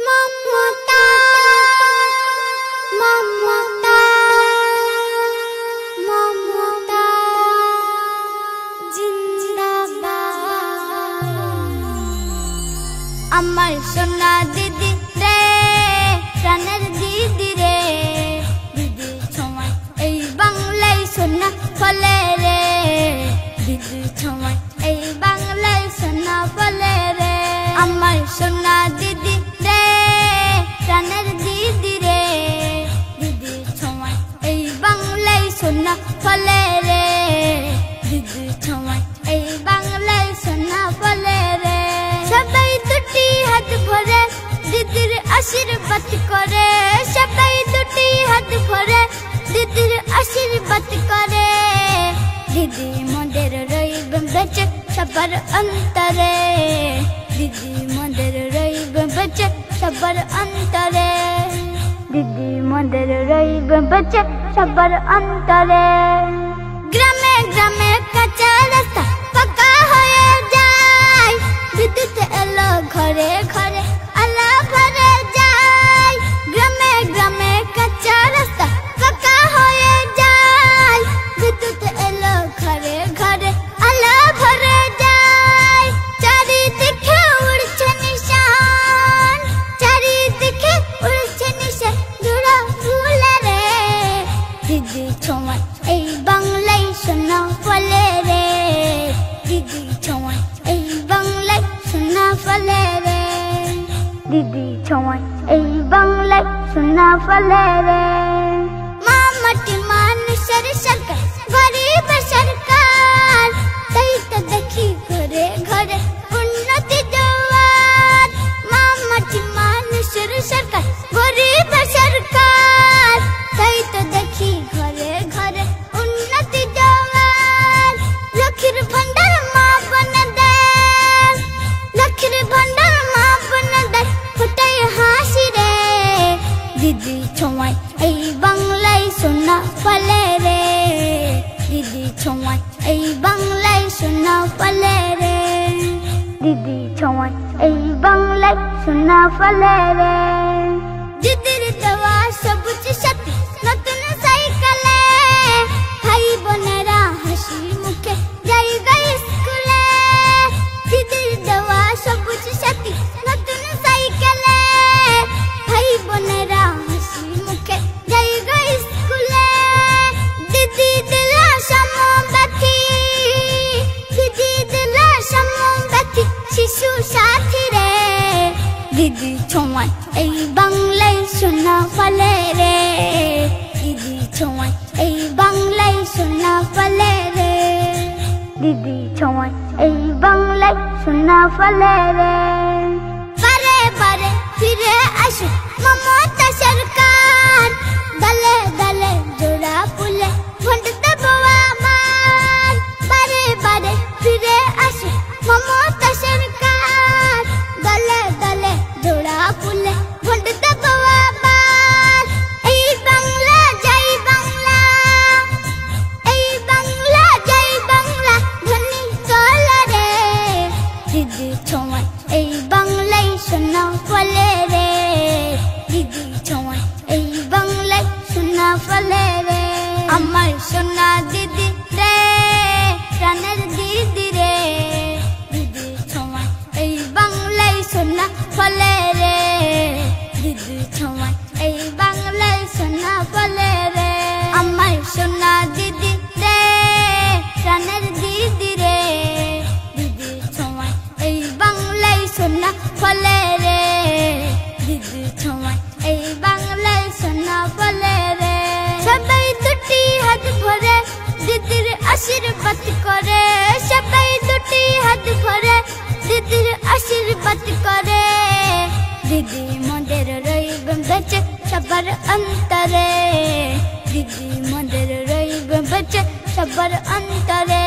ममता ममता ममता जिंदाबाद अमर सोना दीदी रे प्राणेर दीदी रे दीदी छोमाय এই বাংলায় সোনা ফলে রে दीदी छोमाय এই বাংলায় সোনা ফলে রে আমার সোনা दीदी रे प्राणेर दीदी रे दीदी छोमाय এই বাংলায় সোনা ফলে রে दीदी छोमाय এই বাংলায় সোনা ফলে রে সবাই দুটি হাত ভরে दीदीर आशीर्वाद करे सबाई दुटी हाथ भरे दीदीर आशीर्वाद करे दीदी मोदेर रहिबे बेचे सबर अंतरे दीदी मोदेर रहिबे बेचे सबर अंतरे दीदी मोदेर रहिबे बेचे सबर अंतरे ग्रामे ग्रामे कच्चा रास्ता पक्का होए जाए विद्युत एलो घरे घरे आला भरे जाए ग्रामे ग्रामे कच्चा रास्ता पक्का होए जाए विद्युत एलो घरे घरे आला भरे जाए चारिदिके उड़ছে निशान चारिदिके उड़ছে निशान जुड़ा फुले रे दीदी छोमाय এই বাংলায় সোনা ফলে রে दीदी छोमाय এই বাংলায় সোনা ফলে রে दीदी छोमाय এই বাংলায় সোনা ফলে রে মা মাটি মানুষের সরকার গরিবের সরকার তাই তো দেখি ঘরে ঘরে উন্নতি জোয়ার মা মাটি মানুষের সরকার গরিবের সরকার তাই তো দেখি ঘরে ঘরে উন্নতি জোয়ার লক্ষ্মীর ভান্ডার মা বনে দেয় লক্ষ্মীর ভান্ডার মা বনে দেয় ফুটাই হাসি রে दीदी छोमाय এই বাংলায় সোনা ফলে রে दीदी छोमाय এই বাংলায় সোনা ফলে রে दीदी छोमाय এই বাংলায় সোনা ফলে রে दीदीर দেওয়া সবুজ সাথী নতুন সাইকেলে ভাই বোনেরা হাসি মুখে যাই গাই স্কুলে दीदीर দেওয়া সবুজ সাথী নতুন সাইকেলে ভাই বোনেরা হাসি মুখে যাই গাই স্কুলে दीदी দিলা সমব্যথী दीदी দিলা সমব্যথী শিশু সাথী রে दीदी छोमाय এই বাংলায় সোনা ফলে রে दीदी छोमाय এই বাংলায় সোনা ফলে রে दीदी छोमाय এই বাংলায় সোনা ফলে রে বারে বারে ফিরে আসে মমতা সরকার দলে দলে জোড়া ফুলে ভোট দেব আমার বারে বারে ফিরে আসে মমতা সরকার দলে দলে জোড়া ফুলে ভোট দেব আবার এই বাংলা জয় বাংলা এই বাংলা জয় বাংলা ধ্বনি চলে রে दीदी छोमाय এই বাংলায় সোনা ফলে রে दीदी छोमाय এই বাংলায় সোনা ফলে রে আমার সোনা दीदी রে প্রাণের दीदी রে दीदी छोमाय এই বাংলায় সোনা ফলে রে दीदी छोमाय এই বাংলায় সোনা ফলে রে আমার সোনা दीदी রে প্রাণের दीदी রে दीदी छोमाय এই বাংলায় সোনা ফলে রে दीदी छोमाय এই বাংলায় সোনা ফলে রে সবাই দুটি হাত ভরে दीदीर आशीर्वाद करे সবাই দুটি হাত ভরে दीदीर आशीर्वाद करे दीदी मोदेर रहिबे बेचे सबर अंतरे दीदी मोदेर रहिबे बेचे सबर अंतरे